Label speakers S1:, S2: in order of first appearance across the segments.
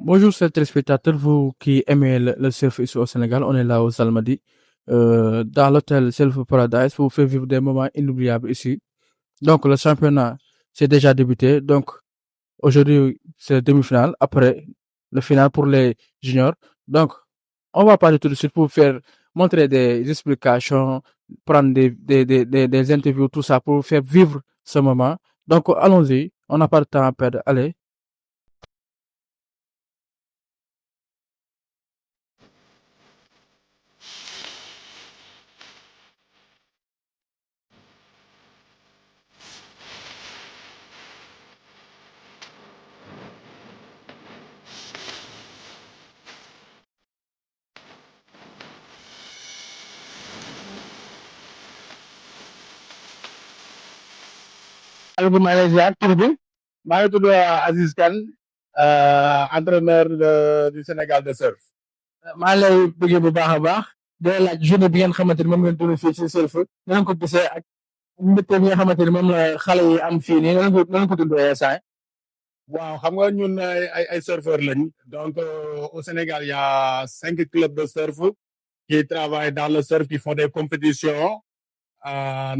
S1: Bonjour, chers téléspectateurs, vous qui aimez le surf ici au Sénégal, on est là aux Almadies, dans l'hôtel Surf Paradise pour vous faire vivre des moments inoubliables ici. Donc, le championnat, c'est déjà débuté. Donc, aujourd'hui, c'est la demi-finale. Après, le final pour les juniors. Donc, on va parler tout de suite pour vous faire montrer des explications, prendre des interviews, tout ça, pour vous faire vivre ce moment. Donc, allons-y. On n'a pas de temps à perdre. Allez.
S2: Alhamdulilah maa ngi lay ziar tur bi maa ngi tudd Aziz Kane entraîneur du Sénégal de surf. maa ngi lay bëggee bu baax a baax di la laaj journée bi ngeen xamante ni moom ngeen dund fii ci surf na ngeen ko gisee ak mbégte bi nga xamante ni moom la xale yi am fii nii na ngeen ko dundee saa yi. Waaw xam nga ñun ay surfeurs lañ donc au Sénégal il y a 5 clubs de surf qui travaillent dans le surf qui font des compétitions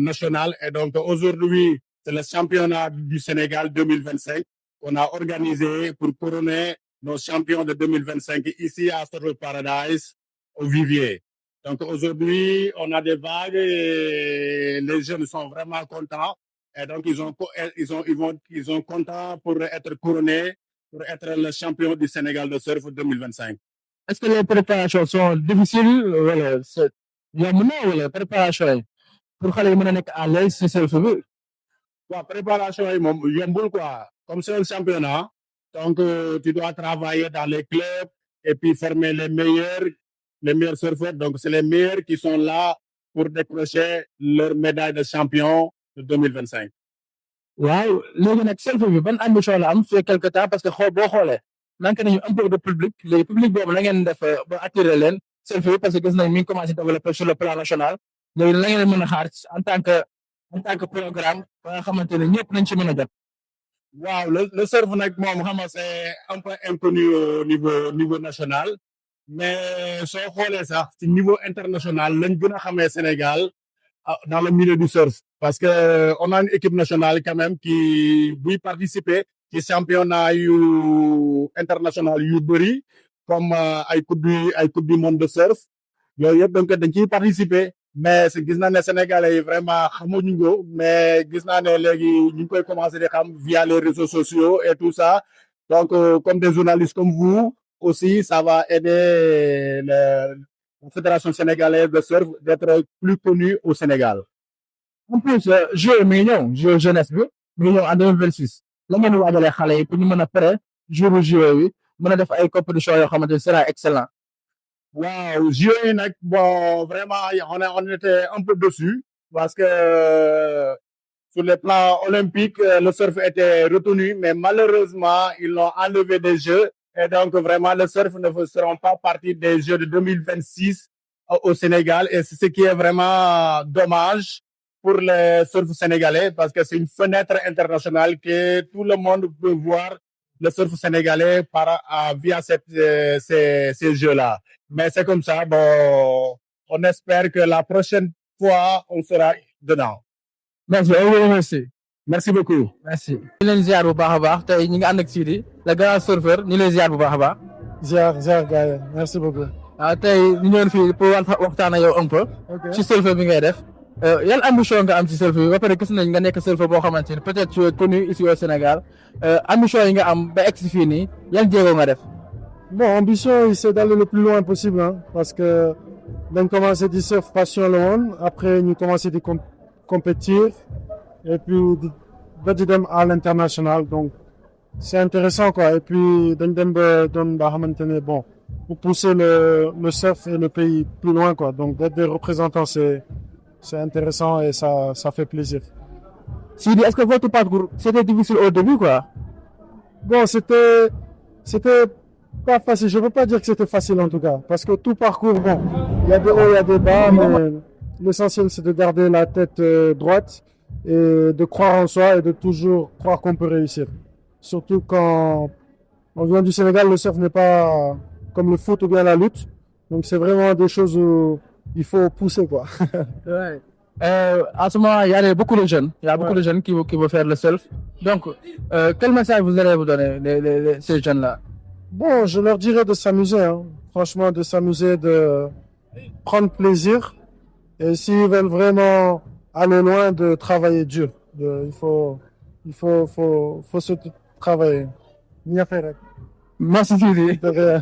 S2: nationales et donc aujourd'hui c'est le championnat du Sénégal 2025 qu'on a organisé pour couronner nos champions de 2025 ici à Surf Paradise au Vivier. Donc aujourd'hui, on a des vagues et les jeunes sont vraiment contents. Et donc ils sont contents pour être couronnés, pour être le champion du Sénégal de surf 2025. Est-ce que les préparations sont difficiles wala c'est yomb na wala préparation yi pour xale yi mën a nekk à l'aise ci surf bi? Waaw préparation yi moom yombul quoi comme c'est un championnat donc tu dois travailler dans les clubs et puis former les meilleurs surfeurs donc c'est les meilleurs qui sont là pour décrocher leur médaille de champion de 2025. waaw léegi nag surf bi ban ambition la am fait quelque temps parce que boo xoolee manqué nañu un peu de public léegi public boobu la ngeen def ba attirer leen surf bi parce que gis nañ mi ngi commencé développer sur le plan national léegi la ngeen mën a xaar en tant que programme ba nga xamante ne ñëpp nañ ci mën a jot. Waaw le surf nag moom xam nga c'est un peu inconnu au niveau national mais soo xoolee sax ci niveau international lañ gën a xamee Sénégal dans le milieu du surf parce que on a une équipe nationale quand même qui buy participer ci championnat yu international yu bëri comme ay coupe du monde de surf yooyu yëpp donc dañ ciy participer mais gis naa ne Sénégalais yi vraiment xamuñu ko mais gis naa ne léegi ñu ngi koy commencer di xam via les réseaux sociaux et tout ça donc comme des journalistes comme vous aussi ça va aider la Fédération sénégalaise de surf d'être plus connue au Sénégal. En plus jeu mi ngi ñëw jeu jeunesse bi mi ngi ñëw en 2026 la ngeen waajalee xale yi pour ñu mën a pare jour jeu yi mën a def ay compétitions yoo xamante ne sera excellent. Waaw jeu yi nag bon vraiment on était un peu dessus parce que sur le plan olympique le surf était retenu mais malheureusement ils l'ont enlevé des jeux et donc vraiment le surf ne seront pas partie des jeux de 2026 au Sénégal et c'est ce qui est vraiment dommage pour les surf sénégalais parce que c'est une fenêtre internationale que tout le monde peut voir le surf sénégalais via ces jeux-là. Mais c'est comme ça. Bon, on espère que la prochaine fois, on sera dedans. Merci. Merci beaucoup. Merci. ñu leen ziar bu baax a baax tey ñu ngi ànd ak Sidi le grand surfeur ñu leen ziar bu baax a baax.
S3: ziar gars yi merci beaucoup.
S2: tey ñu ñëwoon fii pour waxtaan ak yow un peu. ci surfeur bi ngay def. yan ambition nga am ci surf bi ba pare gis nañ nga nekk surfeur boo xamante ni peut-être tu es connu ici au Sénégal ambition yi nga am ba egsi fii nii yan jéego nga def.
S3: Bon, ambition, c'est d'aller le plus loin possible, hein, parce que on commencé du surf passion le monde, après nous commencé de compétir, et puis de à l'international, donc c'est intéressant quoi, et puis bon, pour pousser le surf et le pays plus loin quoi, donc d'être des représentants c'est intéressant et ça fait plaisir.
S2: Sidi, est-ce que votre parcours c'était difficile au début quoi?
S3: Bon, c'était pas facile. Je ne veux pas dire que c'était facile en tout cas, parce que tout parcours, bon, il y a des hauts, il y a des bas, mais l'essentiel c'est de garder la tête droite et de croire en soi et de toujours croire qu'on peut réussir. Surtout quand on vient du Sénégal, le surf n'est pas comme le foot ou bien la lutte. Donc c'est vraiment des choses où il faut pousser, quoi.
S1: Ouais. En ce moment, il y a beaucoup de jeunes. Il y a beaucoup de jeunes qui veulent faire le surf. Donc, quel message vous allez vous donner, ces jeunes-là?
S3: Bon, je leur dirais de s'amuser, hein. Franchement, de s'amuser, de prendre plaisir. Et s'ils veulent vraiment aller loin, de travailler dur. Il faut se travailler. Bien faire.
S1: Merci Sidi.
S3: De rien.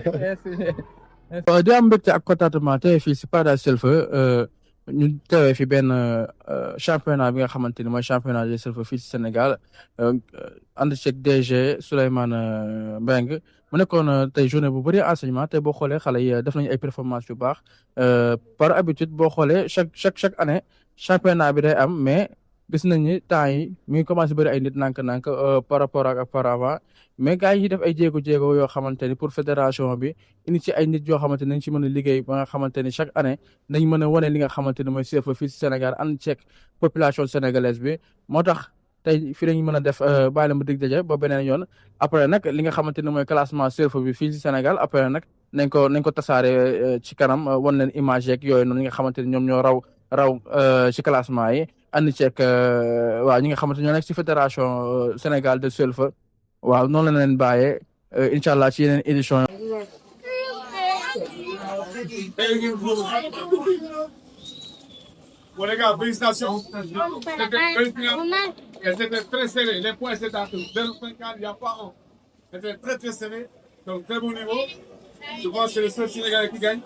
S1: di am mbégte ak contentement tey fii si Paradise Surf ñu teewee fi benn championnat bi nga xamante ni mooy championnat de surf fii si Sénégal ànd ceeg DG Souleymane Mbengue mu nekkoon tey journée bu bëri enseignement tey boo xoolee xale yi def nañu ay performance yu baax par habitude boo xoolee chaque année championnat bi day am mais gis nañ ni temps yi mi ngi commencé bëri ay nit nànk-nànk par rapport ak auparavant mais gars yi def ay jéego yoo xamante ni pour fédération bi indi ci ay nit yoo xamante ni nañ ci mën a liggéey ba nga xamante ni chaque année nañ mën a wane li nga xamante ni mooy surf fii si Sénégal ànd ceeg population sénégalaise bi moo tax tey fii lañ mën a def bàyyi la ma dig daje ba beneen yoon après nag li nga xamante ni mooy classement surf bi fii si Sénégal après nag nañ ko tasaare ci kanam wan leen image yeeg yooyu noonu ñi nga xamante ni ñoom ñoo raw ci classement yi ànd ceeg waaw ñi nga xamante ñoo nekk ci fédération Sénégal de surf waaw noonu la leen bàyyee incha allah ci yeneen édition
S4: Bon les gars, félicitations. C'était très serré. Les points étaient à 0,54, il n'y a pas un. C'était très serré. Donc très bon niveau. Je pense que c'est le seul Sénégalais qui gagne.